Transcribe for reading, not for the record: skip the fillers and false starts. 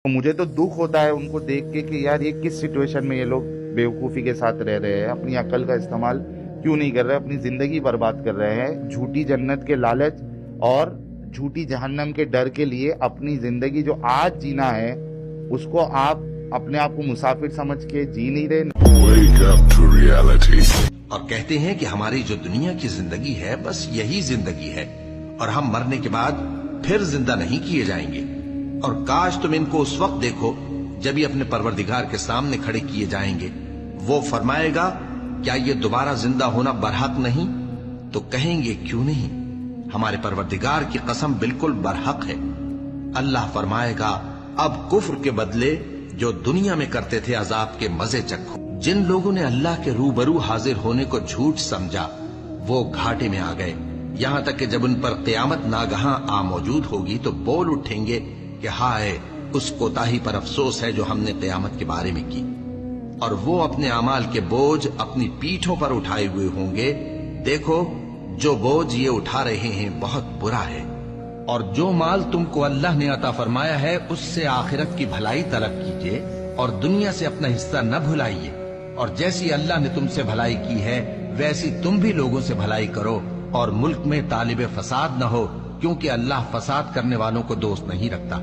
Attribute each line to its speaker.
Speaker 1: तो मुझे तो दुख होता है उनको देख के कि यार ये किस सिचुएशन में ये लोग बेवकूफ़ी के साथ रह रहे हैं, अपनी अक्ल का इस्तेमाल क्यों नहीं कर रहे, अपनी ज़िंदगी बर्बाद कर रहे हैं। झूठी जन्नत के लालच और झूठी जहन्नम के डर के लिए अपनी ज़िंदगी जो आज जीना है उसको आप अपने आप को मुसाफिर समझ के जी नहीं रहे।
Speaker 2: Wake up to reality.
Speaker 3: और कहते हैं कि हमारी जो दुनिया की जिंदगी है बस यही जिंदगी है और हम मरने के बाद फिर जिंदा नहीं किए जाएंगे। और काश तुम इनको उस वक्त देखो जब ये अपने परवरदिगार के सामने खड़े किए जाएंगे। वो फरमाएगा, क्या ये दोबारा जिंदा होना बरहक नहीं? तो कहेंगे, क्यों नहीं, हमारे परवरदिगार की कसम बिल्कुल बरहक है। अल्लाह फरमाएगा, अब कुफ्र के बदले जो दुनिया में करते थे अजाब के मजे चखो। जिन लोगों ने अल्लाह के रूबरू हाजिर होने को झूठ समझा वो घाटे में आ गए। यहां तक कि जब उन पर क़यामत नागहां आ मौजूद होगी तो बोल उठेंगे कि हाय, उस कोताही पर अफसोस है जो हमने क़यामत के बारे में की। और वो अपने अमाल के बोझ अपनी पीठों पर उठाए हुए होंगे। देखो, जो बोझ ये उठा रहे हैं बहुत बुरा है। और जो माल तुमको अल्लाह ने अता फरमाया है उससे आखिरत की भलाई तलब कीजिए और दुनिया से अपना हिस्सा न भुलाइए। और जैसी अल्लाह ने तुमसे भलाई की है वैसी तुम भी लोगों से भलाई करो और मुल्क में तालिब फसाद न हो, क्योंकि अल्लाह फसाद करने वालों को दोस्त नहीं रखता।